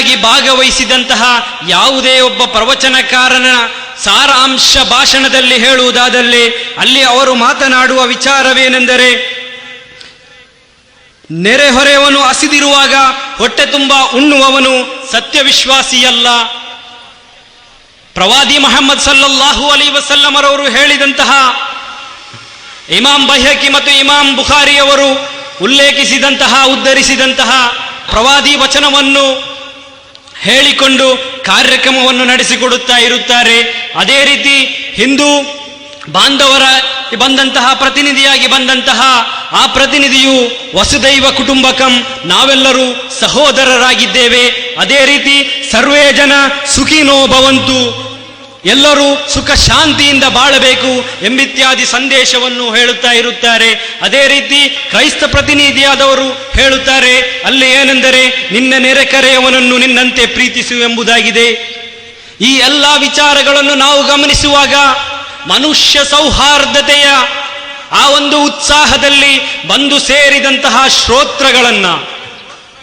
ಅತಿಥಿಯಾಗಿ ಭಾಗವಹಿಸಿದಂತಹ ಯಾವುದೇ ಒಬ್ಬ ಪ್ರವಚನಕಾರನ ಸಾರಾಂಶ ಭಾಷಣದಲ್ಲಿ ಹೇಳುವುದಾದಲ್ಲಿ ಅಲ್ಲಿ ಅವರು ಮಾತನಾಡುವ ವಿಚಾರವೇನೆಂದರೆ, ನೆರೆಹೊರೆಯವನು ಹಸಿದಿರುವಾಗ ಹೊಟ್ಟೆ ತುಂಬ ಉಣ್ಣುವವನು ಸತ್ಯವಿಶ್ವಾಸಿಯಲ್ಲ. ಪ್ರವಾದಿ ಮುಹಮ್ಮದ್ ಸಲ್ಲಲ್ಲಾಹು ಅಲೈಹಿ ವಸಲ್ಲಂ ರವರು ಹೇಳಿದಂತಹ, ಇಮಾಮ್ ಬೈಹಕಿ ಮತ್ತು ಇಮಾಮ್ ಬುಖಾರಿಯವರು ಉದ್ಧರಿಸಿದಂತಹ ಪ್ರವಾದಿ ವಚನವನ್ನು ಹೇಳಿಕೊಂಡು ಕಾರ್ಯಕ್ರಮವನ್ನು ನಡೆಸಿಕೊಡುತ್ತಾ ಇರುತ್ತಾರೆ. ಅದೇ ರೀತಿ ಹಿಂದೂ ಬಾಂಧವರ ಬಂದಂತಹ ಪ್ರತಿನಿಧಿಯಾಗಿ ಬಂದಂತಹ ಆ ಪ್ರತಿನಿಧಿಯು ವಸುದೈವ ಕುಟುಂಬಕಂ, ನಾವೆಲ್ಲರೂ ಸಹೋದರರಾಗಿದ್ದೇವೆ. ಅದೇ ರೀತಿ ಸರ್ವೇ ಜನ ಸುಖಿನೋ ಭವಂತು, ಎಲ್ಲರೂ ಸುಖ ಶಾಂತಿಯಿಂದ ಬಾಳಬೇಕು ಎಂಬಿತ್ಯಾದಿ ಸಂದೇಶವನ್ನು ಹೇಳುತ್ತಾ ಇರುತ್ತಾರೆ. ಅದೇ ರೀತಿ ಕ್ರೈಸ್ತ ಪ್ರತಿನಿಧಿಯಾದವರು ಹೇಳುತ್ತಾರೆ, ಅಲ್ಲಿ ಏನೆಂದರೆ ನಿನ್ನ ನೆರೆಕರೆಯವನನ್ನು ನಿನ್ನಂತೆ ಪ್ರೀತಿಸು ಎಂಬುದಾಗಿದೆ. ಈ ಎಲ್ಲ ವಿಚಾರಗಳನ್ನು ನಾವು ಗಮನಿಸುವಾಗ ಮನುಷ್ಯ ಸೌಹಾರ್ದತೆಯ ಆ ಒಂದು ಉತ್ಸಾಹದಲ್ಲಿ ಬಂದು ಸೇರಿದಂತಹ ಶ್ರೋತೃಗಳನ್ನ,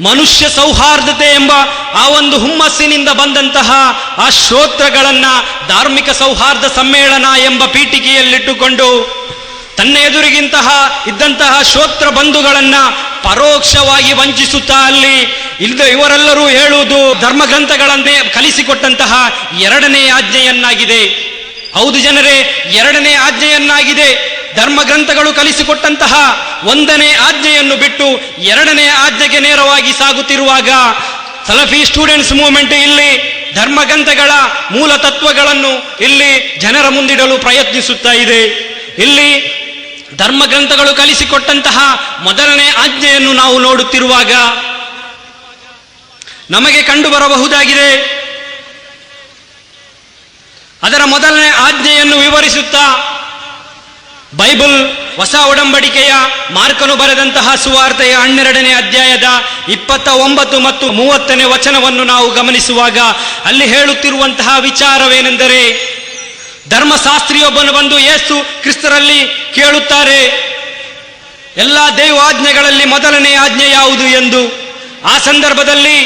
ಮನುಷ್ಯ ಸೌಹಾರ್ದತೆ ಎಂಬ ಆ ಒಂದು ಹುಮ್ಮಸ್ಸಿನಿಂದ ಬಂದಂತಹ ಆ ಶ್ರೋತೃಗಳನ್ನ ಧಾರ್ಮಿಕ ಸೌಹಾರ್ದ ಸಮ್ಮೇಳನ ಎಂಬ ಪೀಠಿಕೆಯಲ್ಲಿಟ್ಟುಕೊಂಡು ತನ್ನ ಇದ್ದಂತಹ ಶ್ರೋತೃ ಬಂಧುಗಳನ್ನ ಪರೋಕ್ಷವಾಗಿ ವಂಚಿಸುತ್ತಾ ಅಲ್ಲಿ ಇವರೆಲ್ಲರೂ ಹೇಳುವುದು ಧರ್ಮಗ್ರಂಥಗಳನ್ನೇ ಕಲಿಸಿಕೊಟ್ಟಂತಹ ಎರಡನೇ ಆಜ್ಞೆಯನ್ನಾಗಿದೆ. ಹೌದು ಜನರೇ, ಎರಡನೇ ಆಜ್ಞೆಯನ್ನಾಗಿದೆ. ಧರ್ಮಗ್ರಂಥಗಳು ಕಲಿಸಿಕೊಟ್ಟಂತಹ ಒಂದನೇ ಆಜ್ಞೆಯನ್ನು ಬಿಟ್ಟು ಎರಡನೇ ಆಜ್ಞೆಗೆ ನೇರವಾಗಿ ಸಾಗುತ್ತಿರುವಾಗ ಸಲಫಿ ಸ್ಟೂಡೆಂಟ್ಸ್ ಮೂವ್ಮೆಂಟ್ ಇಲ್ಲಿ ಧರ್ಮಗ್ರಂಥಗಳ ಮೂಲ ತತ್ವಗಳನ್ನು ಇಲ್ಲಿ ಜನರ ಮುಂದಿಡಲು ಪ್ರಯತ್ನಿಸುತ್ತಾ ಇದೆ. ಇಲ್ಲಿ ಧರ್ಮಗ್ರಂಥಗಳು ಕಲಿಸಿಕೊಟ್ಟಂತಹ ಮೊದಲನೇ ಆಜ್ಞೆಯನ್ನು ನಾವು ನೋಡುತ್ತಿರುವಾಗ ನಮಗೆ ಕಂಡು ಬರಬಹುದಾಗಿದೆ. ಅದರ ಮೊದಲನೇ ಆಜ್ಞೆಯನ್ನು ವಿವರಿಸುತ್ತಾ ಬೈಬಲ್ ಹೊಸ ಒಡಂಬಡಿಕೆಯ ಮಾರ್ಕನು ಬರೆದಂತಹ ಸುವಾರ್ತೆಯ 12ನೇ ಅಧ್ಯಾಯದ 29 ಮತ್ತು 30ನೇ ವಚನವನ್ನು ನಾವು ಗಮನಿಸುವಾಗ ಅಲ್ಲಿ ಹೇಳುತ್ತಿರುವಂತಹ ವಿಚಾರವೇನೆಂದರೆ, ಧರ್ಮಶಾಸ್ತ್ರಿಯೊಬ್ಬನು ಬಂದು ಯೇಸು ಕ್ರಿಸ್ತರಲ್ಲಿ ಕೇಳುತ್ತಾರೆ, ಎಲ್ಲ ದೈವಾಜ್ಞೆಗಳಲ್ಲಿ ಮೊದಲನೇ ಆಜ್ಞೆ ಯಾವುದು ಎಂದು. ಆ ಸಂದರ್ಭದಲ್ಲಿ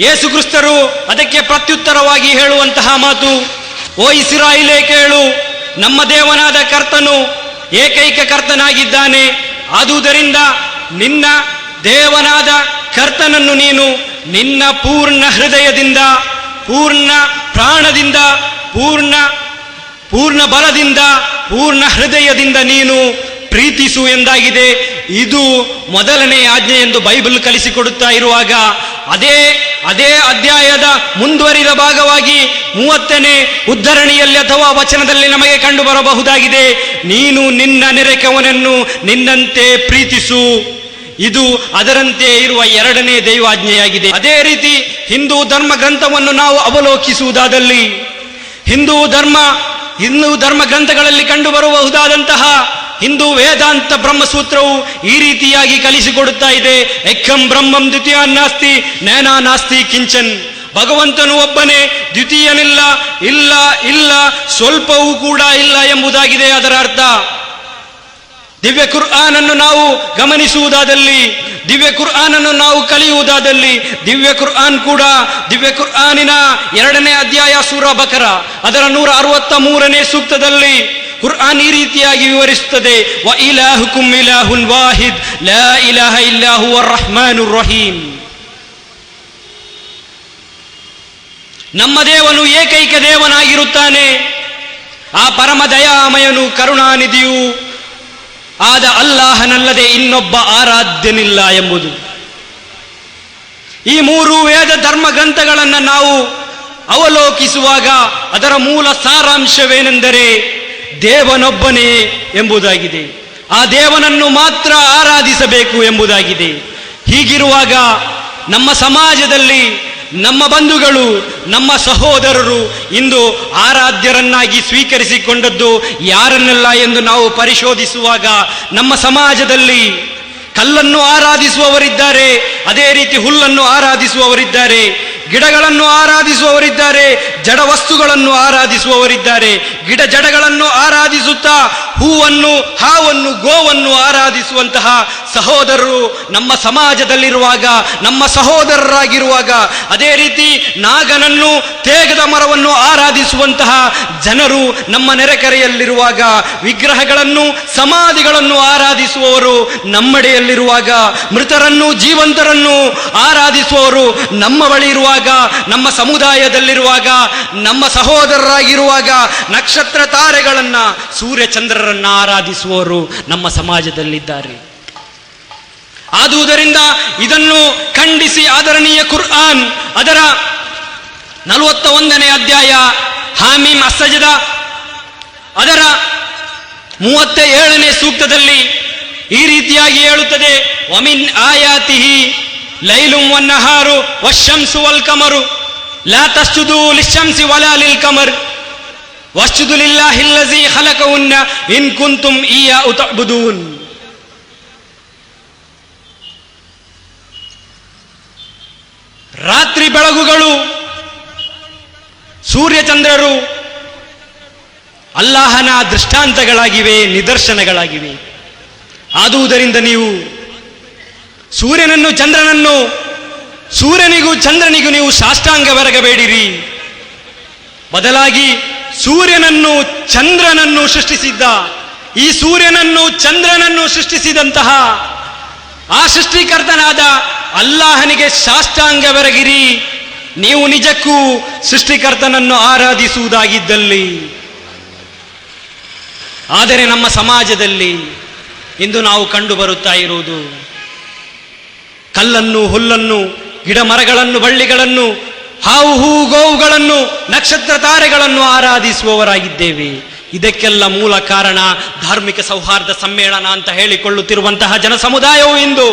ಯೇಸು ಕ್ರಿಸ್ತರು ಅದಕ್ಕೆ ಪ್ರತ್ಯುತ್ತರವಾಗಿ ಹೇಳುವಂತಹ ಮಾತು, ಓ ಇಸ್ರಾಯೇಲೇ ಕೇಳು, ನಮ್ಮ ದೇವನಾದ ಕರ್ತನು ಏಕೈಕ ಕರ್ತನಾಗಿದ್ದಾನೆ. ಆದುದರಿಂದ ನಿನ್ನ ದೇವನಾದ ಕರ್ತನನ್ನು ನೀನು ನಿನ್ನ ಪೂರ್ಣ ಹೃದಯದಿಂದ, ಪೂರ್ಣ ಪ್ರಾಣದಿಂದ, ಪೂರ್ಣ ಬಲದಿಂದ, ಪೂರ್ಣ ಹೃದಯದಿಂದ ನೀನು ಪ್ರೀತಿಸು ಎಂದಾಗಿದೆ. ಇದು ಮೊದಲನೇ ಆಜ್ಞೆ ಎಂದು ಬೈಬಲ್ ಕಲಿಸಿಕೊಡುತ್ತಾ ಇರುವಾಗ ಅದೇ ಅಧ್ಯಾಯದ ಮುಂದುವರಿದ ಭಾಗವಾಗಿ 30ನೇ ಉದ್ಧರಣಿಯಲ್ಲಿ ಅಥವಾ ವಚನದಲ್ಲಿ ನಮಗೆ ಕಂಡು ಬರಬಹುದಾಗಿದೆ, ನೀನು ನಿನ್ನ ನೆರೆಕವನನ್ನು ನಿನ್ನಂತೆ ಪ್ರೀತಿಸು. ಇದು ಅದರಂತೆ ಇರುವ ಎರಡನೇ ದೈವಾಜ್ಞೆಯಾಗಿದೆ. ಅದೇ ರೀತಿ ಹಿಂದೂ ಧರ್ಮ ಗ್ರಂಥವನ್ನು ನಾವು ಅವಲೋಕಿಸುವುದಾದಲ್ಲಿ ಹಿಂದೂ ಧರ್ಮ ಗ್ರಂಥಗಳಲ್ಲಿ ಕಂಡು ಬರಬಹುದಾದಂತಹ ಹಿಂದೂ ವೇದಾಂತ ಬ್ರಹ್ಮಸೂತ್ರವು ಈ ರೀತಿಯಾಗಿ ಕಲಿಸಿಕೊಡುತ್ತಾ ಇದೆ, ಏಕಂ ಬ್ರಹ್ಮಂ ದ್ವಿತೀಯ ನಾಸ್ತಿ ನೇನಾ ನಾಸ್ತಿ ಕಿಂಚನ್. ಭಗವಂತನು ಒಬ್ಬನೇ, ದ್ವಿತೀಯನಿಲ್ಲ, ಇಲ್ಲ ಸ್ವಲ್ಪವೂ ಕೂಡ ಇಲ್ಲ ಎಂಬುದಾಗಿದೆ ಅದರ ಅರ್ಥ. ದಿವ್ಯ ಕುರ್ಆನನ್ನು ನಾವು ಗಮನಿಸುವುದಾದಲ್ಲಿ, ದಿವ್ಯ ಕುರ್ಆನನ್ನು ನಾವು ಕಲಿಯುವುದಾದಲ್ಲಿ, ದಿವ್ಯ ಕುರ್ಆನಿನ 2ನೇ ಅಧ್ಯಾಯ ಸೂರಾ ಬಕರ ಅದರ 163ನೇ ಸೂಕ್ತದಲ್ಲಿ ಕುರ್ಆನ್ ಈ ರೀತಿಯಾಗಿ ವಿವರಿಸುತ್ತದೆ, ವ ಇಲಾಹುಕುಂ ಇಲಾಹುನ್ ವಾಹಿದ್ ಲಾ ಇಲಾಹ ಇಲ್ಲಾ ಹುವರ್ ರಹ್ಮಾನುರ್ ರಹೀಮ್. ನಮ್ಮ ದೇವನು ಏಕೈಕ ದೇವನಾಗಿರುತ್ತಾನೆ, ಆ ಪರಮ ದಯಾಮಯನು ಕರುಣಾನಿಧಿಯೂ ಆದ ಅಲ್ಲಾಹನಲ್ಲದೆ ಇನ್ನೊಬ್ಬ ಆರಾಧ್ಯನಿಲ್ಲ ಎಂಬುದು. ಈ 3 ವೇದ ಧರ್ಮ ಗ್ರಂಥಗಳನ್ನು ನಾವು ಅವಲೋಕಿಸುವಾಗ ಅದರ ಮೂಲ ಸಾರಾಂಶವೇನೆಂದರೆ ದೇವನೊಬ್ಬನೇ ಎಂಬುದಾಗಿದೆ. ಆ ದೇವನನ್ನು ಮಾತ್ರ ಆರಾಧಿಸಬೇಕು ಎಂಬುದಾಗಿದೆ. ಹೀಗಿರುವಾಗ ನಮ್ಮ ಸಮಾಜದಲ್ಲಿ ನಮ್ಮ ಬಂಧುಗಳು, ನಮ್ಮ ಸಹೋದರರು ಇಂದು ಆರಾಧ್ಯರನ್ನಾಗಿ ಸ್ವೀಕರಿಸಿಕೊಂಡದ್ದು ಯಾರನ್ನೆಲ್ಲ ಎಂದು ನಾವು ಪರಿಶೋಧಿಸುವಾಗ ನಮ್ಮ ಸಮಾಜದಲ್ಲಿ ಕಲ್ಲನ್ನು ಆರಾಧಿಸುವವರಿದ್ದಾರೆ, ಅದೇ ರೀತಿ ಹುಲ್ಲನ್ನು ಆರಾಧಿಸುವವರಿದ್ದಾರೆ, ಗಿಡಗಳನ್ನು ಆರಾಧಿಸುವವರಿದ್ದಾರೆ, ಜಡ ವಸ್ತುಗಳನ್ನು ಆರಾಧಿಸುವವರಿದ್ದಾರೆ. ಗಿಡ ಜಡಗಳನ್ನು ಆರಾಧಿಸುತ್ತಾ ಹೂವನ್ನು, ಹಾವನ್ನು, ಗೋವನ್ನು ಆರಾಧಿಸುವಂತಹ ಸಹೋದರರು ನಮ್ಮ ಸಮಾಜದಲ್ಲಿರುವಾಗ, ನಮ್ಮ ಸಹೋದರರಾಗಿರುವಾಗ, ಅದೇ ರೀತಿ ನಾಗನನ್ನು, ತೇಗದ ಮರವನ್ನು ಆರಾಧಿಸುವಂತಹ ಜನರು ನಮ್ಮ ನೆರೆಕರೆಯಲ್ಲಿರುವಾಗ, ವಿಗ್ರಹಗಳನ್ನು, ಸಮಾಧಿಗಳನ್ನು ಆರಾಧಿಸುವವರು ನಮ್ಮಡೆಯಲ್ಲಿರುವಾಗ, ಮೃತರನ್ನು, ಜೀವಂತರನ್ನು ಆರಾಧಿಸುವವರು ನಮ್ಮ ಬಳಿ ಇರುವಾಗ, ನಮ್ಮ ಸಮುದಾಯದಲ್ಲಿರುವಾಗ, ನಮ್ಮ ಸಹೋದರರಾಗಿರುವಾಗ, ನಕ್ಷತ್ರ ತಾರೆಗಳನ್ನ, ಸೂರ್ಯ ಚಂದ್ರರನ್ನ ಆರಾಧಿಸುವವರು ನಮ್ಮ ಸಮಾಜದಲ್ಲಿದ್ದಾರೆ. ಆದುದರಿಂದ ಇದನ್ನು ಖಂಡಿಸಿ ಆದರಣೀಯ ಕುರ್ಆನ್ ಅದರ 41ನೇ ಅಧ್ಯಾಯ ಹಾಮೀಮ್ ಅಸ್ಸಜದ ಅದರ 37ನೇ ಸೂಕ್ತದಲ್ಲಿ ಈ ರೀತಿಯಾಗಿ ಹೇಳುತ್ತದೆ, ವಮಿನ್ ಆಯಾತಿಹಿ ಲೈಲುಂ ವನ್ನಹಾರು ವಶ್ಶಂಸು ವಲ್ ಕಮರು ಲಾ ತಸ್ಜುದು ಲಿಶ್ಶಂಸಿ ವಲಾ ಲಿಲ್ ಕಮರ್ ವಸ್ಜುದು ಲಿಲ್ಲಾಹಿಲ್ಲಜೀ ಖಲಕಹುನ್ನ ಇನ್ ಕುಂತುಂ ಇಯ್ಯಾಹು ತಅಬುದೂನ್. ರಾತ್ರಿ ಬೆಳಗುಗಳು, ಸೂರ್ಯಚಂದ್ರರು ಅಲ್ಲಾಹನ ದೃಷ್ಟಾಂತಗಳಾಗಿವೆ, ನಿದರ್ಶನಗಳಾಗಿವೆ. ಆದುದರಿಂದ ನೀವು ಸೂರ್ಯನಿಗೂ ಚಂದ್ರನಿಗೂ ನೀವು ಸಾಷ್ಟಾಂಗವೆರಗಬೇಡಿರಿ. ಬದಲಾಗಿ ಸೂರ್ಯನನ್ನು, ಚಂದ್ರನನ್ನು ಸೃಷ್ಟಿಸಿದ್ದ, ಈ ಸೂರ್ಯನನ್ನು, ಚಂದ್ರನನ್ನು ಸೃಷ್ಟಿಸಿದಂತಹ ಆ ಸೃಷ್ಟಿಕರ್ತನಾದ ಅಲ್ಲಾಹನಿಗೆ ಸಾಷ್ಟಾಂಗವೆರಗಿರಿ. ನೀವು ನಿಜಕ್ಕೂ ಸೃಷ್ಟಿಕರ್ತನನ್ನು ಆರಾಧಿಸುವುದಾಗಿದ್ದಲ್ಲಿ. ಆದರೆ ನಮ್ಮ ಸಮಾಜದಲ್ಲಿ ಇಂದು ನಾವು ಕಂಡು ಬರುತ್ತಾ ಇರುವುದು ಕಲ್ಲನ್ನು, ಹುಲ್ಲನ್ನು, ಗಿಡ ಮರಗಳನ್ನು, ಬಳ್ಳಿಗಳನ್ನು, ಹಾವು ಹೂವು ಗೋವುಗಳನ್ನು, ನಕ್ಷತ್ರ ತಾರೆಗಳನ್ನು ಆರಾಧಿಸುವವರಾಗಿದ್ದೇವೆ. ಇದಕ್ಕೆಲ್ಲ ಮೂಲ ಕಾರಣ ಧಾರ್ಮಿಕ ಸೌಹಾರ್ದ ಸಮ್ಮೇಳನ ಅಂತ ಹೇಳಿಕೊಳ್ಳುತ್ತಿರುವಂತಹ ಜನ ಸಮುದಾಯವು ಇಂದು,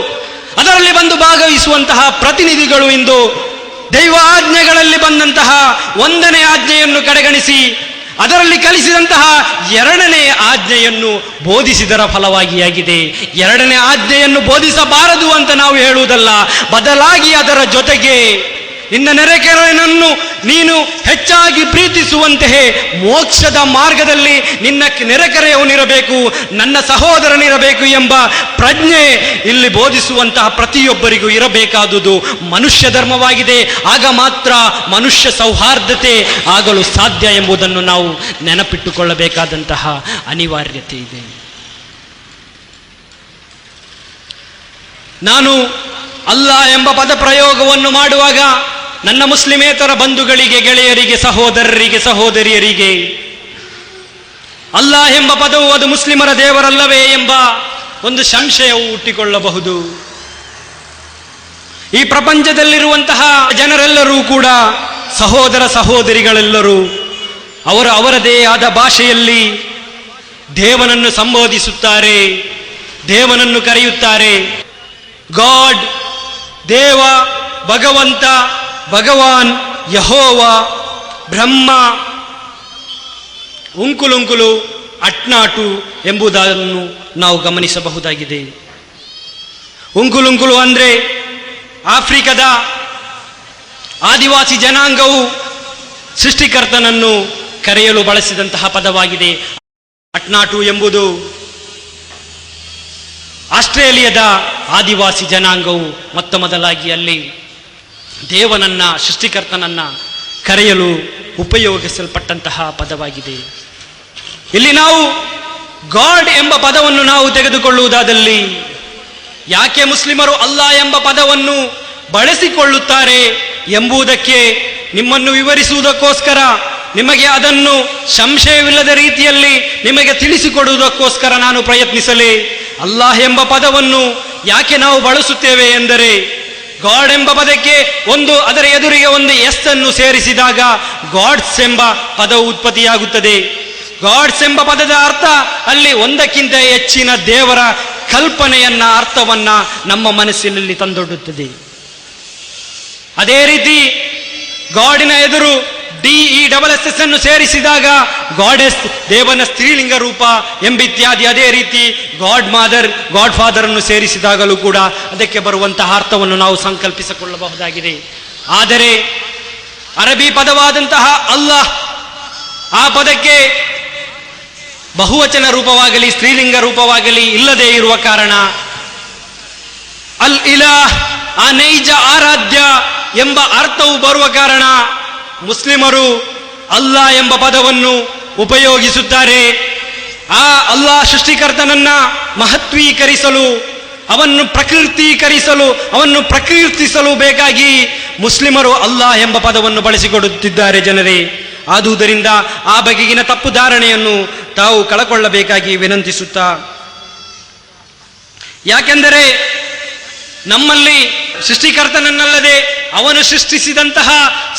ಅದರಲ್ಲಿ ಬಂದು ಭಾಗವಹಿಸುವಂತಹ ಪ್ರತಿನಿಧಿಗಳು ಇಂದು ದೈವ ಆಜ್ಞೆಗಳಲ್ಲಿ ಬಂದಂತಹ 1ನೇ ಆಜ್ಞೆಯನ್ನು ಕಡೆಗಣಿಸಿ ಅದರಲ್ಲಿ ಕಲಿಸಿದಂತಹ 2ನೇ ಆಜ್ಞೆಯನ್ನು ಬೋಧಿಸಿದರ ಫಲವಾಗಿಯಾಗಿದೆ. 2ನೇ ಆಜ್ಞೆಯನ್ನು ಬೋಧಿಸಬಾರದು ಅಂತ ನಾವು ಹೇಳುವುದಲ್ಲ, ಬದಲಾಗಿ ಅದರ ಜೊತೆಗೆ ನಿನ್ನ ನೆರೆಕೆರೆಯನ್ನು ನೀನು ಹೆಚ್ಚಾಗಿ ಪ್ರೀತಿಸುವಂತೆಯೇ ಮೋಕ್ಷದ ಮಾರ್ಗದಲ್ಲಿ ನಿನ್ನ ನೆರೆಕೆರೆಯವನಿರಬೇಕು, ನನ್ನ ಸಹೋದರನಿರಬೇಕು ಎಂಬ ಪ್ರಜ್ಞೆ ಇಲ್ಲಿ ಬೋಧಿಸುವಂತಹ ಪ್ರತಿಯೊಬ್ಬರಿಗೂ ಇರಬೇಕಾದುದು ಮನುಷ್ಯ ಧರ್ಮವಾಗಿದೆ. ಆಗ ಮಾತ್ರ ಮನುಷ್ಯ ಸೌಹಾರ್ದತೆ ಆಗಲು ಸಾಧ್ಯ ಎಂಬುದನ್ನು ನಾವು ನೆನಪಿಟ್ಟುಕೊಳ್ಳಬೇಕಾದಂತಹ ಅನಿವಾರ್ಯತೆ ಇದೆ. ನಾನು ಅಲ್ಲಾ ಎಂಬ ಪದ ಪ್ರಯೋಗವನ್ನು ಮಾಡುವಾಗ ನನ್ನ ಮುಸ್ಲಿಮೇತರ ಬಂಧುಗಳಿಗೆ, ಗೆಳೆಯರಿಗೆ, ಸಹೋದರರಿಗೆ, ಸಹೋದರಿಯರಿಗೆ ಅಲ್ಲಾ ಎಂಬ ಪದವು ಅದು ಮುಸ್ಲಿಮರ ದೇವರಲ್ಲವೇ ಎಂಬ ಒಂದು ಸಂಶಯವು ಹುಟ್ಟಿಕೊಳ್ಳಬಹುದು. ಈ ಪ್ರಪಂಚದಲ್ಲಿರುವಂತಹ ಜನರೆಲ್ಲರೂ ಕೂಡ ಸಹೋದರ ಸಹೋದರಿಗಳೆಲ್ಲರೂ ಅವರದೇ ಆದ ಭಾಷೆಯಲ್ಲಿ ದೇವನನ್ನು ಸಂಬೋಧಿಸುತ್ತಾರೆ, ದೇವನನ್ನು ಕರೆಯುತ್ತಾರೆ. ಗಾಡ್, ದೇವ, ಭಗವಂತ, ಭಗವಾನ್, ಯಹೋವ, ಬ್ರಹ್ಮ, ಉಂಕುಲುಂಕುಲು, ಅಟ್ನಾಟು ಎಂಬುದನ್ನು ನಾವು ಗಮನಿಸಬಹುದಾಗಿದೆ. ಉಂಕುಲುಂಕುಲು ಅಂದರೆ ಆಫ್ರಿಕಾದ ಆದಿವಾಸಿ ಜನಾಂಗವು ಸೃಷ್ಟಿಕರ್ತನನ್ನು ಕರೆಯಲು ಬಳಸಿದಂತಹ ಪದವಾಗಿದೆ. ಅಟ್ನಾಟು ಎಂಬುದು ಆಸ್ಟ್ರೇಲಿಯಾದ ಆದಿವಾಸಿ ಜನಾಂಗವು ಮೊದಲಾಗಿ ಅಲ್ಲಿ ದೇವನನ್ನ, ಸೃಷ್ಟಿಕರ್ತನನ್ನ ಕರೆಯಲು ಉಪಯೋಗಿಸಲ್ಪಟ್ಟಂತಹ ಪದವಾಗಿದೆ. ಇಲ್ಲಿ ನಾವು ಗಾಡ್ ಎಂಬ ಪದವನ್ನು ನಾವು ತೆಗೆದುಕೊಳ್ಳುವುದಾದಲ್ಲಿ ಯಾಕೆ ಮುಸ್ಲಿಮರು ಅಲ್ಲಾ ಎಂಬ ಪದವನ್ನು ಬಳಸಿಕೊಳ್ಳುತ್ತಾರೆ ಎಂಬುದಕ್ಕೆ ನಿಮ್ಮನ್ನು ವಿವರಿಸುವುದಕ್ಕೋಸ್ಕರ, ನಿಮಗೆ ಅದನ್ನು ಸಂಶಯವಿಲ್ಲದ ರೀತಿಯಲ್ಲಿ ನಿಮಗೆ ತಿಳಿಸಿಕೊಡುವುದಕ್ಕೋಸ್ಕರ ನಾನು ಪ್ರಯತ್ನಿಸಲಿ. ಅಲ್ಲಾಹ್ ಎಂಬ ಪದವನ್ನು ಯಾಕೆ ನಾವು ಬಳಸುತ್ತೇವೆ ಎಂದರೆ, ಗಾಡ್ ಎಂಬ ಪದಕ್ಕೆ ಅದರ ಎದುರಿಗೆ ಒಂದು ಎಸ್ ಅನ್ನು ಸೇರಿಸಿದಾಗ ಗಾಡ್ಸ್ ಎಂಬ ಪದವು ಉತ್ಪತ್ತಿಯಾಗುತ್ತದೆ. ಗಾಡ್ಸ್ ಎಂಬ ಪದದ ಅರ್ಥ ಅಲ್ಲಿ ಒಂದಕ್ಕಿಂತ ಹೆಚ್ಚಿನ ದೇವರ ಕಲ್ಪನೆಯನ್ನ, ಅರ್ಥವನ್ನ ನಮ್ಮ ಮನಸ್ಸಿನಲ್ಲಿ ತಂದೊಡ್ಡುತ್ತದೆ. ಅದೇ ರೀತಿ ಗಾಡಿನ ಎದುರು DESS ಅನ್ನು ಸೇರಿಸಿದಾಗ ಗಾಡೆಸ್, ದೇವನ ಸ್ತ್ರೀಲಿಂಗ ರೂಪ ಎಂಬಿತ್ಯಾದಿ. ಅದೇ ರೀತಿ ಗಾಡ್ ಮದರ್, ಗಾಡ್ ಫಾದರ್ ಅನ್ನು ಸೇರಿಸಿದಾಗಲೂ ಕೂಡ ಅದಕ್ಕೆ ಬರುವಂತಹ ಅರ್ಥವನ್ನು ನಾವು ಸಂಕಲ್ಪಿಸಿಕೊಳ್ಳಬಹುದಾಗಿದೆ. ಆದರೆ ಅರಬಿ ಪದವಾದಂತಹ ಅಲ್ಲಾಹ್, ಆ ಪದಕ್ಕೆ ಬಹುವಚನ ರೂಪವಾಗಲಿ ಸ್ತ್ರೀಲಿಂಗ ರೂಪವಾಗಲಿ ಇಲ್ಲದೆ ಇರುವ ಕಾರಣ ಅಲ್ ಇಲಾಹ್, ಆ ನೈಜ ಆರಾಧ್ಯ ಎಂಬ ಅರ್ಥವು ಬರುವ ಕಾರಣ ಮುಸ್ಲಿಮರು ಅಲ್ಲಾ ಎಂಬ ಪದವನ್ನು ಉಪಯೋಗಿಸುತ್ತಾರೆ. ಆ ಅಲ್ಲಾ ಸೃಷ್ಟಿಕರ್ತನನ್ನ ಮಹತ್ವೀಕರಿಸಲು, ಅವನ್ನು ಪ್ರಕೀರ್ತಿಸಲು ಬೇಕಾಗಿ ಮುಸ್ಲಿಮರು ಅಲ್ಲಾ ಎಂಬ ಪದವನ್ನು ಬಳಸಿಕೊಡುತ್ತಿದ್ದಾರೆ ಜನರೇ. ಆದುದರಿಂದ ಆ ಬಗೆಗಿನ ತಪ್ಪು ಧಾರಣೆಯನ್ನು ತಾವು ಕಳಕೊಳ್ಳಬೇಕಾಗಿ ವಿನಂತಿಸುತ್ತಾ, ಯಾಕೆಂದರೆ ನಮ್ಮಲ್ಲಿ ಸೃಷ್ಟಿಕರ್ತನನ್ನಲ್ಲದೆ ಅವನು ಸೃಷ್ಟಿಸಿದಂತಹ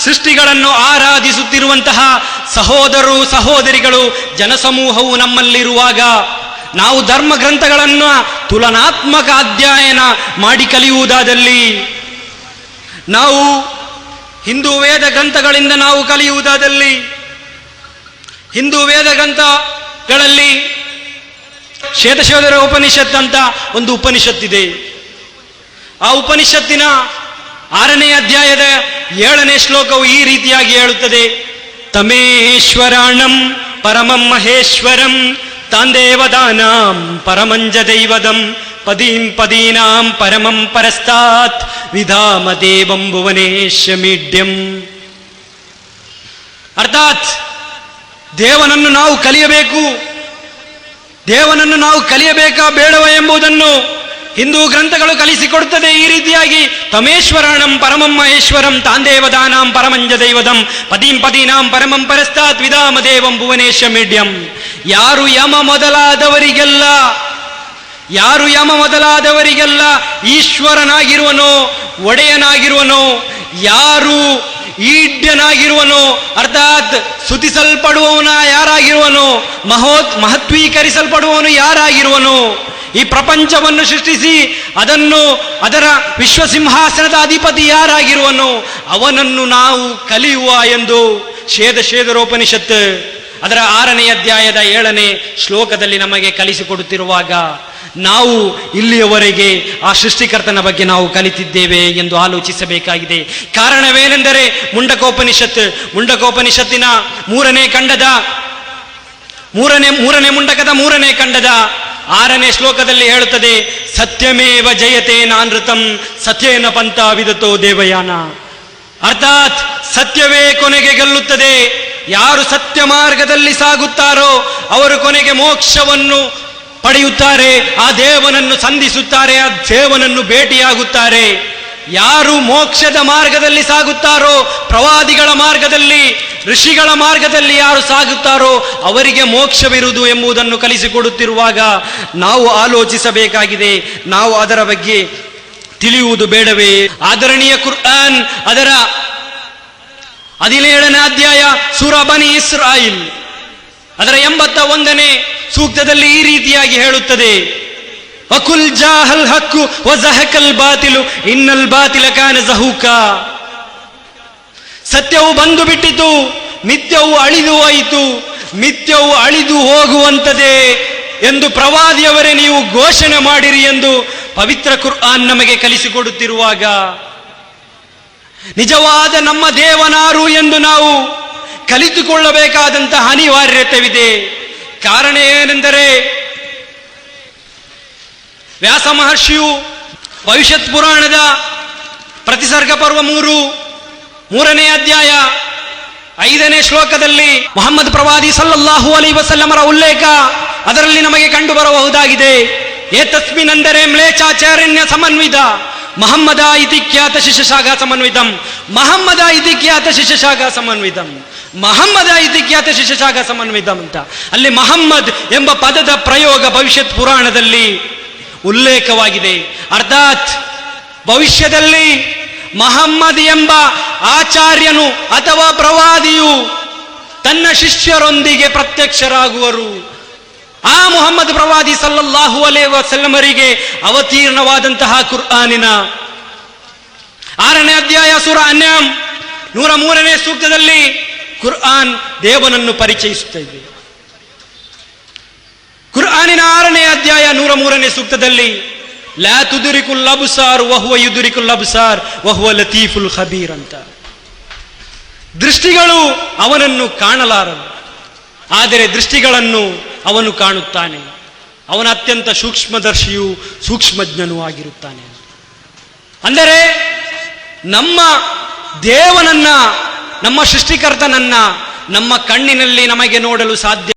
ಸೃಷ್ಟಿಗಳನ್ನು ಆರಾಧಿಸುತ್ತಿರುವಂತಹ ಸಹೋದರರು ಸಹೋದರಿಗಳು ಜನಸಮೂಹವು ನಮ್ಮಲ್ಲಿರುವಾಗ ನಾವು ಧರ್ಮ ಗ್ರಂಥಗಳನ್ನು ತುಲನಾತ್ಮಕ ಅಧ್ಯಯನ ಮಾಡಿ ಕಲಿಯುವುದಾದಲ್ಲಿ, ನಾವು ಹಿಂದೂ ವೇದ ಗ್ರಂಥಗಳಿಂದ ನಾವು ಕಲಿಯುವುದಾದಲ್ಲಿ, ಹಿಂದೂ ವೇದ ಗ್ರಂಥಗಳಲ್ಲಿ ಶ್ವೇತಶೋಧರ ಉಪನಿಷತ್ ಅಂತ ಒಂದು ಉಪನಿಷತ್ತಿದೆ. ಆ ಉಪನಿಷತ್ತಿನ 6ನೇ ಅಧ್ಯಾಯದ 7ನೇ ಶ್ಲೋಕವು ಈ ರೀತಿಯಾಗಿ ಹೇಳುತ್ತದೆ: ತಮೇಶ್ವರಾಣಂ ಪರಮಂ ಮಹೇಶ್ವರಂ ತಾಂದೇವದಾನಾಂ ಪರಮಂಜ ದೈವದಂ ಪದೀಂ ಪದೀನಾಂ ಪರಮಂ ಪರಸ್ತಾತ್ ವಿಧಾಮ ದೇವಂ ಭುವನೇಶಮೀಡ್ಯಂ. ಅರ್ಥಾತ್ ದೇವನನ್ನು ನಾವು ಕಲಿಯಬೇಕು, ದೇವನನ್ನು ನಾವು ಕಲಿಯಬೇಕಾ ಬೇಡವ ಎಂಬುದನ್ನು ಹಿಂದೂ ಗ್ರಂಥಗಳು ಕಲಿಸಿಕೊಡುತ್ತದೆ. ಈ ರೀತಿಯಾಗಿ ತಮೇಶ್ವರಾಣಂ ಪರಮಂ ಮಹೇಶ್ವರಂ ತಾಂದೇವದಾನಾಂ ಪರಮಂಜ ದೈವದಂ ಪದೀಂ ಪದೀನಾಂ ಪರಮಂ ಪರಸ್ತಾತ್ ವಿಧಾಮ ದೇವಂ ಭುವನೇಶಮೀಡ್ಯಂ. ಯಾರು ಯಮ ಮೊದಲಾದವರಿಗೆಲ್ಲ ಈಶ್ವರನಾಗಿರುವನೋ, ಒಡೆಯನಾಗಿರುವನೋ, ಯಾರು ಈಡ್ಯನಾಗಿರುವನೋ, ಅರ್ಥಾತ್ ಸ್ತುತಿಸಲ್ಪಡುವವನ ಯಾರಾಗಿರುವನೋ, ಮಹತ್ವೀಕರಿಸಲ್ಪಡುವವನು ಯಾರಾಗಿರುವನೋ, ಈ ಪ್ರಪಂಚವನ್ನು ಸೃಷ್ಟಿಸಿ ಅದರ ವಿಶ್ವಸಿಂಹಾಸನದ ಅಧಿಪತಿ ಯಾರಾಗಿರುವನೋ ಅವನನ್ನು ನಾವು ಕಲಿಯುವ ಎಂದು ಶ್ವೇತಶೋಧರೋಪನಿಷತ್ ಅದರ 6ನೇ ಅಧ್ಯಾಯದ 7ನೇ ಶ್ಲೋಕದಲ್ಲಿ ನಮಗೆ ಕಲಿಸಿಕೊಡುತ್ತಿರುವಾಗ ನಾವು ಇಲ್ಲಿಯವರೆಗೆ ಆ ಸೃಷ್ಟಿಕರ್ತನ ಬಗ್ಗೆ ನಾವು ಕಲಿತಿದ್ದೇವೆ ಎಂದು ಆಲೋಚಿಸಬೇಕಾಗಿದೆ. ಕಾರಣವೇನೆಂದರೆ ಮುಂಡಕೋಪನಿಷತ್ತಿನ ಮೂರನೇ ಮುಂಡಕದ 3ನೇ ಖಂಡದ 6ನೇ ಶ್ಲೋಕದಲ್ಲಿ ಹೇಳುತ್ತದೆ: ಸತ್ಯಮೇವ ಜಯತೆ ನಾನೃತಂ ಸತ್ಯೇನ ಪಂಥ ವಿದತೋ ದೇವಯಾನ. ಅರ್ಥಾತ್ ಸತ್ಯವೇ ಕೊನೆಗೆ ಗೆಲ್ಲುತ್ತದೆ. ಯಾರು ಸತ್ಯ ಮಾರ್ಗದಲ್ಲಿ ಸಾಗುತ್ತಾರೋ ಅವರು ಕೊನೆಗೆ ಮೋಕ್ಷವನ್ನು ಪಡೆಯುತ್ತಾರೆ, ಆ ದೇವನನ್ನು ಸಂಧಿಸುತ್ತಾರೆ, ಆ ದೇವನನ್ನು ಭೇಟಿಯಾಗುತ್ತಾರೆ. ಯಾರು ಮೋಕ್ಷದ ಮಾರ್ಗದಲ್ಲಿ ಸಾಗುತ್ತಾರೋ, ಪ್ರವಾದಿಗಳ ಮಾರ್ಗದಲ್ಲಿ, ಋಷಿಗಳ ಮಾರ್ಗದಲ್ಲಿ ಯಾರು ಸಾಗುತ್ತಾರೋ ಅವರಿಗೆ ಮೋಕ್ಷವಿರುವುದು ಎಂಬುದನ್ನು ಕಲಿಸಿಕೊಡುತ್ತಿರುವಾಗ ನಾವು ಆಲೋಚಿಸಬೇಕಾಗಿದೆ, ನಾವು ಅದರ ಬಗ್ಗೆ ತಿಳಿಯುವುದು ಬೇಡವೇ? ಆದರಣೀಯ ಕುರ್ಆನ್ ಅದರ 17ನೇ ಅಧ್ಯಾಯ ಸೂರಾ ಬನಿ ಇಸ್ರಾಯಿಲ್ ಅದರ 81ನೇ ಸೂಕ್ತದಲ್ಲಿ ಈ ರೀತಿಯಾಗಿ ಹೇಳುತ್ತದೆ: ವಕುಲ್ ಜಾಹಲ್ ಹಕ್ಕು ವಜಹಕಲ್ ಬಾತಿಲು ಇನ್ನಲ್ ಬಾತಿಲ ಕಾನ ಜಹೂಕಾ. ಸತ್ಯವು ಬಂದು ಬಿಟ್ಟಿತು, ಮಿಥ್ಯವು ಅಳಿದು ಹೋಯಿತು, ಮಿಥ್ಯವು ಅಳಿದು ಹೋಗುವಂತದೇ ಎಂದು ಪ್ರವಾದಿಯವರೇ ನೀವು ಘೋಷಣೆ ಮಾಡಿರಿ ಎಂದು ಪವಿತ್ರ ಕುರ್ಆನ್ ನಮಗೆ ಕಲಿಸಿಕೊಡುತ್ತಿರುವಾಗ ನಿಜವಾದ ನಮ್ಮ ದೇವನಾರು ಎಂದು ನಾವು ಕಲಿತುಕೊಳ್ಳಬೇಕಾದಂತಹ ಅನಿವಾರ್ಯತೆವಿದೆ. ಕಾರಣ ಏನೆಂದರೆ ವ್ಯಾಸ ಮಹರ್ಷಿಯು ಭವಿಷ್ಯತ್ ಪುರಾಣದ ಪ್ರತಿಸರ್ಗ ಪರ್ವ 3ನೇ ಅಧ್ಯಾಯ 5ನೇ ಶ್ಲೋಕದಲ್ಲಿ ಮುಹಮ್ಮದ್ ಪ್ರವಾದಿ ಸಲ್ಲಲ್ಲಾಹು ಅಲೈಹಿ ವಸಲ್ಲಮರ ಉಲ್ಲೇಖ ಅದರಲ್ಲಿ ನಮಗೆ ಕಂಡು ಬರಬಹುದಾಗಿದೆ. ಏತಸ್ಮಿನೆಂದರೆ ಮ್ಲೇಚ್ಛಾಚಾರ್ಯ ಸಮನ್ವಿತ ಮಹಮ್ಮದ ಇತಿ ಖ್ಯಾತ ಶಿಷ್ಯಶಾಖಾ ಸಮನ್ವಿತಂ. ಮಹಮ್ಮದ ಇತಿ ಖ್ಯಾತ ಶಿಷ್ಯಶಾಖಾ ಸಮನ್ವಿತಂ, ಮಹಮ್ಮದ ಇತಿ ಖ್ಯಾತ ಶಿಷ್ಯಶಾಖಾ ಸಮನ್ವಿತಂ ಅಂತ ಅಲ್ಲಿ ಮಹಮ್ಮದ್ ಎಂಬ ಪದದ ಪ್ರಯೋಗ ಭವಿಷ್ಯತ್ ಪುರಾಣದಲ್ಲಿ ಉಲ್ಲೇಖವಾಗಿದೆ. ಅರ್ಥಾತ್ ಭವಿಷ್ಯದಲ್ಲಿ ಮಹಮ್ಮದ್ ಎಂಬ ಆಚಾರ್ಯನು ಅಥವಾ ಪ್ರವಾದಿಯು ತನ್ನ ಶಿಷ್ಯರೊಂದಿಗೆ ಪ್ರತ್ಯಕ್ಷರಾಗುವರು. ಆ ಮುಹಮ್ಮದ್ ಪ್ರವಾದಿ ಸಲ್ಲಲ್ಲಾಹು ಅಲೈಹಿ ವಸಲ್ಲಮರಿಗೆ ಅವತೀರ್ಣವಾದಂತಹ ಕುರ್ಆನಿನ 6ನೇ ಅಧ್ಯಾಯ ಸೂರಾ ಅನ್ಯಾಮ್ 103ನೇ ಸೂಕ್ತದಲ್ಲಿ ಕುರ್ಆನ್ ದೇವನನ್ನು ಪರಿಚಯಿಸುತ್ತಾ ಇದೆ. ಕುರ್ಆನಿನ 6ನೇ ಅಧ್ಯಾಯ 103ನೇ ಸೂಕ್ತದಲ್ಲಿ ಲಾ ತುದ್ರಿಕುಲ್ ಅಬ್ಸಾರ್ ವಹುವ ಯುದ್ರಿಕುಲ್ ಅಬ್ಸಾರ್ ವಹುವ ಲತೀಫುಲ್ ಖಬೀರ್ ಅಂತ. ದೃಷ್ಟಿಗಳು ಅವನನ್ನು ಕಾಣಲಾರದು, ಆದರೆ ದೃಷ್ಟಿಗಳನ್ನು ಅವನು ಕಾಣುತ್ತಾನೆ. ಅವನ ಅತ್ಯಂತ ಸೂಕ್ಷ್ಮದರ್ಶಿಯೂ ಸೂಕ್ಷ್ಮಜ್ಞನೂ ಆಗಿರುತ್ತಾನೆ. ಅಂದರೆ ನಮ್ಮ ದೇವನನ್ನ, ನಮ್ಮ ಸೃಷ್ಟಿಕರ್ತನನ್ನ ನಮ್ಮ ಕಣ್ಣಿನಲ್ಲಿ ನಮಗೆ ನೋಡಲು ಸಾಧ್ಯ